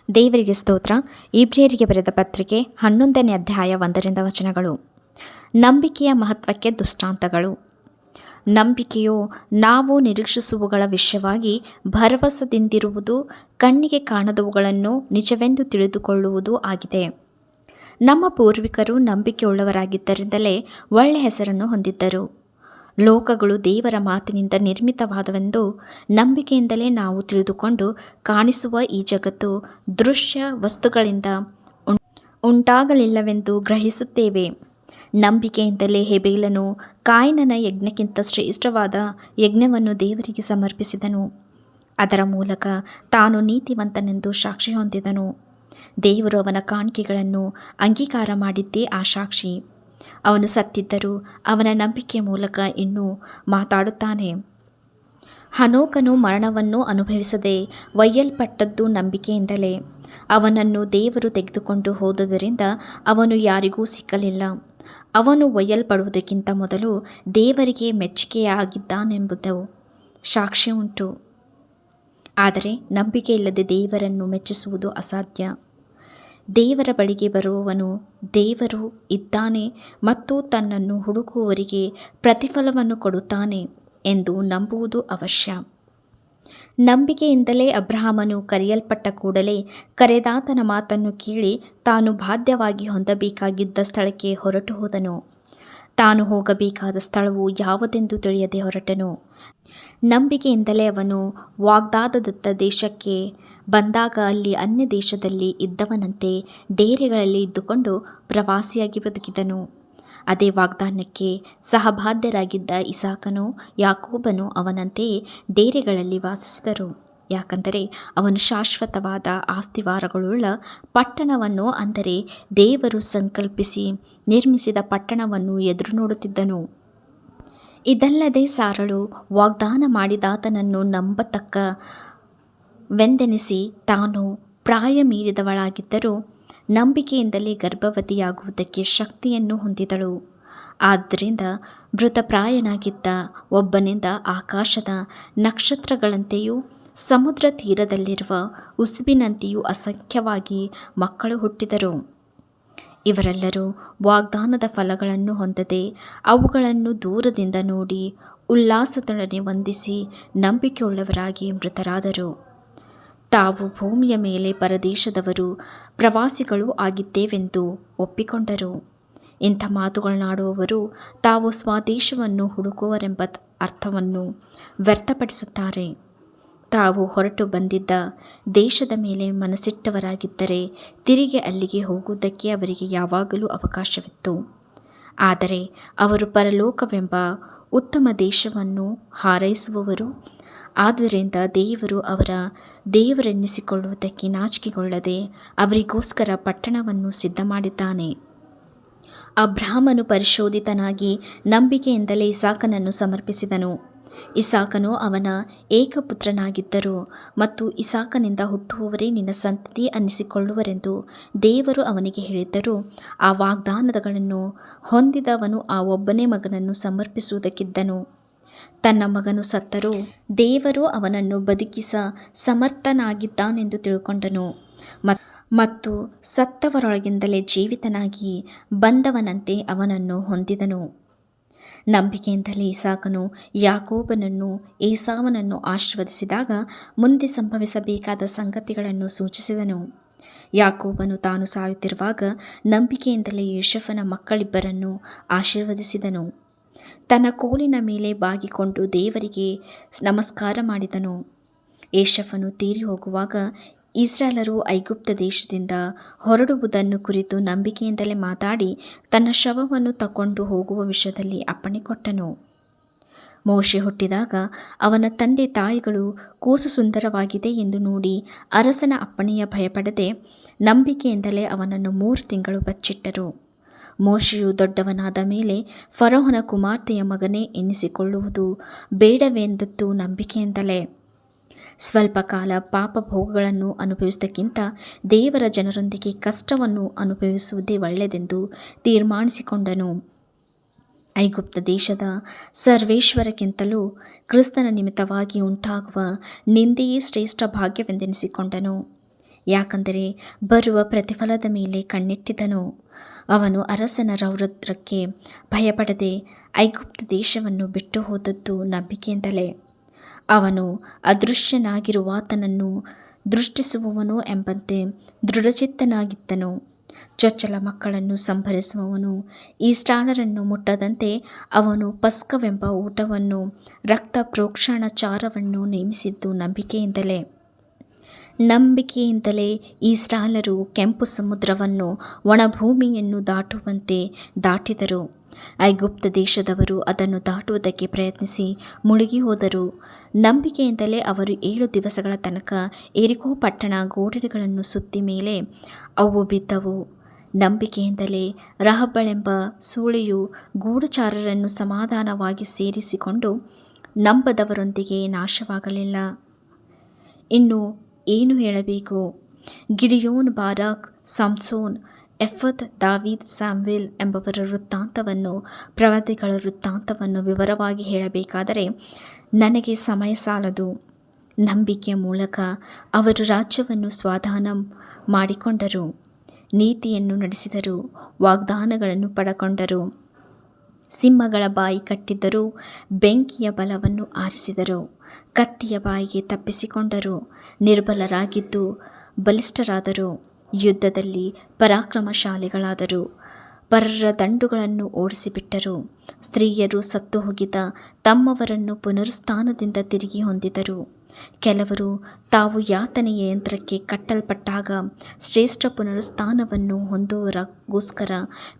ದೇವರಿಗೆ ಸ್ತೋತ್ರ. ಇಬ್ರಿಯರಿಗೆ ಬರೆದ ಪತ್ರಿಕೆ 11ನೇ ಅಧ್ಯಾಯ 1ರಿಂದ ವಚನಗಳು. ನಂಬಿಕೆಯ ಮಹತ್ವಕ್ಕೆ ದೃಷ್ಟಾಂತಗಳು. ನಂಬಿಕೆಯು ನಾವು ನಿರೀಕ್ಷಿಸುವವುಗಳ ವಿಷಯವಾಗಿ ಭರವಸೆದಿಂದಿರುವುದು, ಕಣ್ಣಿಗೆ ಕಾಣದವುಗಳನ್ನು ನಿಜವೆಂದು ತಿಳಿದುಕೊಳ್ಳುವುದು ಆಗಿದೆ. ನಮ್ಮ ಪೂರ್ವಿಕರು ನಂಬಿಕೆಯುಳ್ಳವರಾಗಿದ್ದರಿಂದಲೇ ಒಳ್ಳೆಯ ಹೆಸರನ್ನು ಹೊಂದಿದ್ದರು. ಲೋಕಗಳು ದೇವರ ಮಾತಿನಿಂದ ನಿರ್ಮಿತವಾದವೆಂದು ನಂಬಿಕೆಯಿಂದಲೇ ನಾವು ತಿಳಿದುಕೊಂಡು, ಕಾಣಿಸುವ ಈ ಜಗತ್ತು ದೃಶ್ಯ ವಸ್ತುಗಳಿಂದ ಉಂಟಾಗಲಿಲ್ಲವೆಂದು ಗ್ರಹಿಸುತ್ತೇವೆ. ನಂಬಿಕೆಯಿಂದಲೇ ಹೇಬೇಲನು ಕಾಯಿನನ ಯಜ್ಞಕ್ಕಿಂತ ಶ್ರೇಷ್ಠವಾದ ಯಜ್ಞವನ್ನು ದೇವರಿಗೆ ಸಮರ್ಪಿಸಿದನು. ಅದರ ಮೂಲಕ ತಾನು ನೀತಿವಂತನೆಂದು ಸಾಕ್ಷಿ ಹೊಂದಿದನು. ದೇವರು ಅವನ ಕಾಣಿಕೆಗಳನ್ನು ಅಂಗೀಕಾರ ಮಾಡಿದ್ದೇ ಆ ಸಾಕ್ಷಿ. ಅವನು ಸತ್ತಿದ್ದರೂ ಅವನ ನಂಬಿಕೆಯ ಮೂಲಕ ಇನ್ನೂ ಮಾತಾಡುತ್ತಾನೆ. ಹನೋಕನು ಮರಣವನ್ನು ಅನುಭವಿಸದೆ ಒಯ್ಯಲ್ಪಟ್ಟದ್ದು ನಂಬಿಕೆಯಿಂದಲೇ. ಅವನನ್ನು ದೇವರು ತೆಗೆದುಕೊಂಡು ಹೋದುದರಿಂದ ಅವನು ಯಾರಿಗೂ ಸಿಕ್ಕಲಿಲ್ಲ. ಅವನು ಒಯ್ಯಲ್ಪಡುವುದಕ್ಕಿಂತ ಮೊದಲು ದೇವರಿಗೆ ಮೆಚ್ಚುಗೆಯಾಗಿದ್ದಾನೆಂಬುದು ಸಾಕ್ಷಿ ಉಂಟು. ಆದರೆ ನಂಬಿಕೆಯಿಲ್ಲದೆ ದೇವರನ್ನು ಮೆಚ್ಚಿಸುವುದು ಅಸಾಧ್ಯ. ದೇವರ ಬಳಿಗೆ ಬರುವವನು ದೇವರು ಇದ್ದಾನೆ ಮತ್ತು ತನ್ನನ್ನು ಹುಡುಕುವವರಿಗೆ ಪ್ರತಿಫಲವನ್ನು ಕೊಡುತ್ತಾನೆ ಎಂದು ನಂಬುವುದು ಅವಶ್ಯ. ನಂಬಿಕೆಯಿಂದಲೇ ಅಬ್ರಹಾಮನು ಕರೆಯಲ್ಪಟ್ಟ ಕೂಡಲೇ ಕರೆದಾತನ ಮಾತನ್ನು ಕೇಳಿ ತಾನು ಬಾಧ್ಯವಾಗಿ ಹೊಂದಬೇಕಾಗಿದ್ದ ಸ್ಥಳಕ್ಕೆ ಹೊರಟು ಹೋದನು. ತಾನು ಹೋಗಬೇಕಾದ ಸ್ಥಳವು ಯಾವುದೆಂದು ತಿಳಿಯದೆ ಹೊರಟನು. ನಂಬಿಕೆಯಿಂದಲೇ ಅವನು ವಾಗ್ದಾನದತ್ತ ದೇಶಕ್ಕೆ ಬಂದಾಗ ಅಲ್ಲಿ ಅನ್ಯ ದೇಶದಲ್ಲಿ ಇದ್ದವನಂತೆ ಡೇರೆಗಳಲ್ಲಿ ಇದ್ದುಕೊಂಡು ಪ್ರವಾಸಿಯಾಗಿ ಬದುಕಿದನು. ಅದೇ ವಾಗ್ದಾನಕ್ಕೆ ಸಹಬಾಧ್ಯರಾಗಿದ್ದ ಇಸಾಕನು ಯಾಕೋಬನು ಅವನಂತೆಯೇ ಡೇರೆಗಳಲ್ಲಿ ವಾಸಿಸಿದರು. ಯಾಕಂದರೆ ಅವನು ಶಾಶ್ವತವಾದ ಆಸ್ತಿವಾರಗಳುಳ್ಳ ಪಟ್ಟಣವನ್ನು, ಅಂದರೆ ದೇವರು ಸಂಕಲ್ಪಿಸಿ ನಿರ್ಮಿಸಿದ ಪಟ್ಟಣವನ್ನು ಎದುರು ನೋಡುತ್ತಿದ್ದನು. ಇದಲ್ಲದೆ ಸಾರಳು ವಾಗ್ದಾನ ಮಾಡಿದಾತನನ್ನು ನಂಬತಕ್ಕವೆಂದೆನಿಸಿ ತಾನು ಪ್ರಾಯ ಮೀರಿದವಳಾಗಿದ್ದರೂ ನಂಬಿಕೆಯಿಂದಲೇ ಗರ್ಭವತಿಯಾಗುವುದಕ್ಕೆ ಶಕ್ತಿಯನ್ನು ಹೊಂದಿದಳು. ಆದ್ದರಿಂದ ಮೃತಪ್ರಾಯನಾಗಿದ್ದ ಒಬ್ಬನಿಂದ ಆಕಾಶದ ನಕ್ಷತ್ರಗಳಂತೆಯೂ ಸಮುದ್ರ ತೀರದಲ್ಲಿರುವ ಉಸುಬಿನಂತೆಯೂ ಅಸಂಖ್ಯವಾಗಿ ಮಕ್ಕಳು ಹುಟ್ಟಿದರು. ಇವರೆಲ್ಲರೂ ವಾಗ್ದಾನದ ಫಲಗಳನ್ನು ಹೊಂದದೆ ಅವುಗಳನ್ನು ದೂರದಿಂದ ನೋಡಿ ಉಲ್ಲಾಸದೊಡನೆ ವಂದಿಸಿ ನಂಬಿಕೆಯುಳ್ಳವರಾಗಿ ಮೃತರಾದರು. ತಾವು ಭೂಮಿಯ ಮೇಲೆ ಪರದೇಶದವರು, ಪ್ರವಾಸಿಗಳೂ ಆಗಿದ್ದೇವೆಂದು ಒಪ್ಪಿಕೊಂಡರು. ಇಂಥ ಮಾತುಗಳನ್ನಾಡುವವರು ತಾವು ಸ್ವದೇಶವನ್ನು ಹುಡುಕುವರೆಂಬ ಅರ್ಥವನ್ನು ವ್ಯರ್ಥಪಡಿಸುತ್ತಾರೆ. ತಾವು ಹೊರಟು ಬಂದಿದ್ದ ದೇಶದ ಮೇಲೆ ಮನಸ್ಸಿಟ್ಟವರಾಗಿದ್ದರೆ ತಿರುಗಿ ಅಲ್ಲಿಗೆ ಹೋಗುವುದಕ್ಕೆ ಅವರಿಗೆ ಯಾವಾಗಲೂ ಅವಕಾಶವಿತ್ತು. ಆದರೆ ಅವರು ಪರಲೋಕವೆಂಬ ಉತ್ತಮ ದೇಶವನ್ನು ಹಾರೈಸುವವರು. ಆದ್ದರಿಂದ ದೇವರು ಅವರ ದೇವರೆನ್ನಿಸಿಕೊಳ್ಳುವುದಕ್ಕೆ ನಾಚಿಕೆಗೊಳ್ಳದೆ ಅವರಿಗೋಸ್ಕರ ಪಟ್ಟಣವನ್ನು ಸಿದ್ಧ ಮಾಡಿದ್ದಾನೆ. ಅಬ್ರಹಾಮನು ಪರಿಶೋಧಿತನಾಗಿ ನಂಬಿಕೆಯಿಂದಲೇ ಇಸಾಕನನ್ನು ಸಮರ್ಪಿಸಿದನು. ಇಸಾಕನು ಅವನ ಏಕಪುತ್ರನಾಗಿದ್ದರು ಮತ್ತು ಇಸಾಕನಿಂದ ಹುಟ್ಟುವವರೇ ನಿನ್ನ ಸಂತತಿ ಅನ್ನಿಸಿಕೊಳ್ಳುವರೆಂದು ದೇವರು ಅವನಿಗೆ ಹೇಳಿದ್ದರೂ ಆ ವಾಗ್ದಾನಗಳನ್ನು ಹೊಂದಿದವನು ಆ ಒಬ್ಬನೇ ಮಗನನ್ನು ಸಮರ್ಪಿಸುವುದಕ್ಕಿದ್ದನು. ತನ್ನ ಮಗನು ಸತ್ತರೂ ದೇವರು ಅವನನ್ನು ಬದುಕಿಸ ಸಮರ್ಥನಾಗಿದ್ದಾನೆಂದು ತಿಳ್ಕೊಂಡನು ಮತ್ತು ಸತ್ತವರೊಳಗಿಂದಲೇ ಜೀವಿತನಾಗಿ ಬಂದವನಂತೆ ಅವನನ್ನು ಹೊಂದಿದನು. ನಂಬಿಕೆಯಿಂದಲೇ ಇಸಾಕನು ಯಾಕೋಬನನ್ನು ಏಸಾವನನ್ನು ಆಶೀರ್ವದಿಸಿದಾಗ ಮುಂದೆ ಸಂಭವಿಸಬೇಕಾದ ಸಂಗತಿಗಳನ್ನು ಸೂಚಿಸಿದನು. ಯಾಕೋಬನು ತಾನು ಸಾಯುತ್ತಿರುವಾಗ ನಂಬಿಕೆಯಿಂದಲೇ ಯೋಸೇಫನ ಮಕ್ಕಳಿಬ್ಬರನ್ನು ಆಶೀರ್ವದಿಸಿದನು. ತನ್ನ ಕೋಲಿನ ಮೇಲೆ ಬಾಗಿಕೊಂಡು ದೇವರಿಗೆ ನಮಸ್ಕಾರ ಮಾಡಿದನು. ಯೋಸೇಫನು ತೀರಿ ಹೋಗುವಾಗ ಇಸ್ರಾಯೇಲರು ಐಗುಪ್ತ ದೇಶದಿಂದ ಹೊರಡುವುದನ್ನು ಕುರಿತು ನಂಬಿಕೆಯಿಂದಲೇ ಮಾತಾಡಿ ತನ್ನ ಶವವನ್ನು ತಕೊಂಡು ಹೋಗುವ ವಿಷಯದಲ್ಲಿ ಅಪ್ಪಣೆ ಕೊಟ್ಟನು. ಮೋಶೆ ಹುಟ್ಟಿದಾಗ ಅವನ ತಂದೆ ತಾಯಿಗಳು ಕೂಸು ಸುಂದರವಾಗಿದೆ ಎಂದು ನೋಡಿ ಅರಸನ ಅಪ್ಪಣೆಯ ಭಯಪಡದೆ ನಂಬಿಕೆಯಿಂದಲೇ ಅವನನ್ನು 3 ತಿಂಗಳು ಬಚ್ಚಿಟ್ಟರು. ಮೋಶೆಯು ದೊಡ್ಡವನಾದ ಮೇಲೆ ಫರೋಹನ ಕುಮಾರ್ತೆಯ ಮಗನೇ ಎನ್ನಿಸಿಕೊಳ್ಳುವುದು ಬೇಡವೆಂದದ್ದು ನಂಬಿಕೆಯಿಂದಲೇ. ಸ್ವಲ್ಪ ಕಾಲ ಪಾಪ ಭೋಗಗಳನ್ನು ಅನುಭವಿಸುವುದಕ್ಕಿಂತ ದೇವರ ಜನರೊಂದಿಗೆ ಕಷ್ಟವನ್ನು ಅನುಭವಿಸುವುದೇ ಒಳ್ಳೆಯದೆಂದು ತೀರ್ಮಾನಿಸಿಕೊಂಡನು. ಐಗುಪ್ತ ದೇಶದ ಸರ್ವೇಶ್ವರಕ್ಕಿಂತಲೂ ಕ್ರಿಸ್ತನ ನಿಮಿತ್ತವಾಗಿ ಉಂಟಾಗುವ ನಿಂದೆಯೇ ಶ್ರೇಷ್ಠ ಭಾಗ್ಯವೆಂದೆನಿಸಿಕೊಂಡನು. ಯಾಕಂದರೆ ಬರುವ ಪ್ರತಿಫಲದ ಮೇಲೆ ಕಣ್ಣಿಟ್ಟಿದ್ದನು. ಅವನು ಅರಸನ ರೌದ್ರಕ್ಕೆ ಭಯಪಡದೆ ಐಗುಪ್ತ ದೇಶವನ್ನು ಬಿಟ್ಟು ಹೋದದ್ದು ನಂಬಿಕೆಯಿಂದಲೇ. ಅವನು ಅದೃಶ್ಯನಾಗಿರುವಾತನನ್ನು ದೃಷ್ಟಿಸುವವನು ಎಂಬಂತೆ ದೃಢಚಿತ್ತನಾಗಿದ್ದನು. ಚೊಚ್ಚಲ ಮಕ್ಕಳನ್ನು ಸಂಹರಿಸುವವನು ಈಸ್ಟಾಲರನ್ನು ಮುಟ್ಟದಂತೆ ಅವನು ಪಸ್ಕವೆಂಬ ಊಟವನ್ನು ರಕ್ತ ಪ್ರೋಕ್ಷಣಾಚಾರವನ್ನು ನೇಮಿಸಿದ್ದು ನಂಬಿಕೆಯಿಂದಲೇ. ನಂಬಿಕೆಯಿಂದಲೇ ಈಸ್ರಾಯೇಲರು ಕೆಂಪು ಸಮುದ್ರವನ್ನು ಒಣಭೂಮಿಯನ್ನು ದಾಟುವಂತೆ ದಾಟಿದರು. ಐಗುಪ್ತ ದೇಶದವರು ಅದನ್ನು ದಾಟುವುದಕ್ಕೆ ಪ್ರಯತ್ನಿಸಿ ಮುಳುಗಿ ಹೋದರು. ನಂಬಿಕೆಯಿಂದಲೇ ಅವರು 7 ದಿವಸಗಳ ತನಕ ಯೆರಿಕೋ ಪಟ್ಟಣ ಗೋಡೆಗಳನ್ನು ಸುತ್ತಿ ಮೇಲೆ ಅವು ಬಿದ್ದವು. ನಂಬಿಕೆಯಿಂದಲೇ ರಹಬಳೆಂಬ ಸೂಳೆಯು ಗೂಢಚಾರರನ್ನು ಸಮಾಧಾನವಾಗಿ ಸೇರಿಸಿಕೊಂಡು ನಂಬದವರೊಂದಿಗೆ ನಾಶವಾಗಲಿಲ್ಲ. ಇನ್ನು ಏನು ಹೇಳಬೇಕು? ಗಿಡಿಯೋನ್, ಬಾರಾಕ್, ಸಂಸೋನ್, ಎಫತ್, ದಾವೀದ್, ಸ್ಯಾಮ್ವೇಲ್ ಎಂಬವರ ವೃತ್ತಾಂತವನ್ನು, ಪ್ರವಾದಿಗಳ ವೃತ್ತಾಂತವನ್ನು ವಿವರವಾಗಿ ಹೇಳಬೇಕಾದರೆ ನನಗೆ ಸಮಯ ಸಾಲದು. ನಂಬಿಕೆಯ ಮೂಲಕ ಅವರು ರಾಜ್ಯವನ್ನು ಸ್ವಾಧೀನ ಮಾಡಿಕೊಂಡರು, ನೀತಿಯನ್ನು ನಡೆಸಿದರು, ವಾಗ್ದಾನಗಳನ್ನು ಪಡಕೊಂಡರು, ಸಿಂಹಗಳ ಬಾಯಿ ಕಟ್ಟಿದ್ದರು, ಬೆಂಕಿಯ ಬಲವನ್ನು ಆರಿಸಿದರು, ಕತ್ತಿಯ ಬಾಯಿಗೆ ತಪ್ಪಿಸಿಕೊಂಡರು, ನಿರ್ಬಲರಾಗಿದ್ದು ಬಲಿಷ್ಠರಾದರು, ಯುದ್ಧದಲ್ಲಿ ಪರಾಕ್ರಮಶಾಲಿಗಳಾದರು, ಪರರ ದಂಡುಗಳನ್ನು ಓಡಿಸಿಬಿಟ್ಟರು. ಸ್ತ್ರೀಯರು ಸತ್ತು ಹೋಗಿದ್ದ ತಮ್ಮವರನ್ನು ಪುನರುತ್ಥಾನದಿಂದ ತಿರುಗಿ ಹೊಂದಿದರು. ಕೆಲವರು ತಾವು ಯಾತನೆಯ ಯಂತ್ರಕ್ಕೆ ಕಟ್ಟಲ್ಪಟ್ಟಾಗ ಶ್ರೇಷ್ಠ ಪುನರುತ್ಥಾನವನ್ನು ಹೊಂದುವವರಿಗೋಸ್ಕರ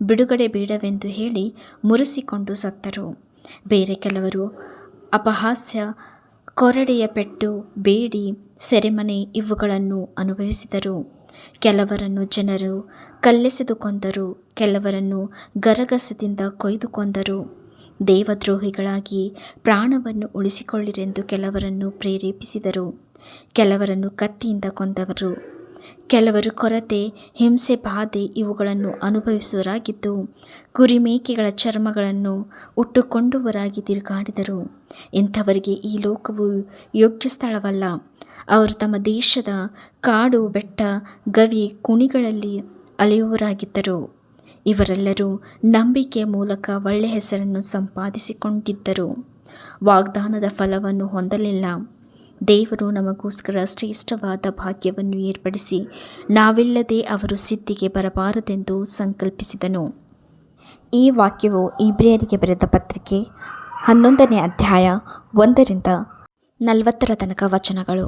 ಬಿಡುಗಡೆ ಬೇಡವೆಂದು ಹೇಳಿ ಮುರಿಸಿಕೊಂಡು ಸತ್ತರು. ಬೇರೆ ಕೆಲವರು ಅಪಹಾಸ್ಯ, ಕೊರಡೆಯ ಪೆಟ್ಟು, ಬೇಡಿ, ಸೆರೆಮನೆ ಇವುಗಳನ್ನು ಅನುಭವಿಸಿದರು. ಕೆಲವರನ್ನು ಜನರು ಕಲ್ಲೆಸೆದು ಕೊಂದರು, ಕೆಲವರನ್ನು ಗರಗಸದಿಂದ ಕೊಯ್ದು ಕೊಂದರು. ದೇವದ್ರೋಹಿಗಳಾಗಿ ಪ್ರಾಣವನ್ನು ಉಳಿಸಿಕೊಳ್ಳಿರೆಂದು ಕೆಲವರನ್ನು ಪ್ರೇರೇಪಿಸಿದರು. ಕೆಲವರನ್ನು ಕತ್ತಿಯಿಂದ ಕೊಂದವರು. ಕೆಲವರು ಕೊರತೆ, ಹಿಂಸೆ, ಬಾಧೆ ಇವುಗಳನ್ನು ಅನುಭವಿಸುವವರಾಗಿದ್ದು ಕುರಿಮೇಕೆಗಳ ಚರ್ಮಗಳನ್ನು ಉಟ್ಟುಕೊಂಡವರಾಗಿ ತಿರುಗಾಡಿದರು. ಇಂಥವರಿಗೆ ಈ ಲೋಕವು ಯೋಗ್ಯ ಸ್ಥಳವಲ್ಲ. ಅವರು ತಮ್ಮ ದೇಶದ ಕಾಡು, ಬೆಟ್ಟ, ಗವಿ, ಕುಣಿಗಳಲ್ಲಿ ಅಲೆಯುವವರಾಗಿದ್ದರು. ಇವರೆಲ್ಲರೂ ನಂಬಿಕೆಯ ಮೂಲಕ ಒಳ್ಳೆಯ ಹೆಸರನ್ನು ಸಂಪಾದಿಸಿಕೊಂಡಿದ್ದರು, ವಾಗ್ದಾನದ ಫಲವನ್ನು ಹೊಂದಲಿಲ್ಲ. ದೇವರು ನಮಗೋಸ್ಕರ ಶ್ರೇಷ್ಠವಾದ ಭಾಗ್ಯವನ್ನು ಏರ್ಪಡಿಸಿ ನಾವಿಲ್ಲದೆ ಅವರು ಸಿದ್ಧಿಗೆ ಬರಬಾರದೆಂದು ಸಂಕಲ್ಪಿಸಿದನು. ಈ ವಾಕ್ಯವು ಇಬ್ರಿಯರಿಗೆ ಬರೆದ ಪತ್ರಿಕೆ 11ನೇ ಅಧ್ಯಾಯ 1 ರಿಂದ 40 ತನಕ ವಚನಗಳು.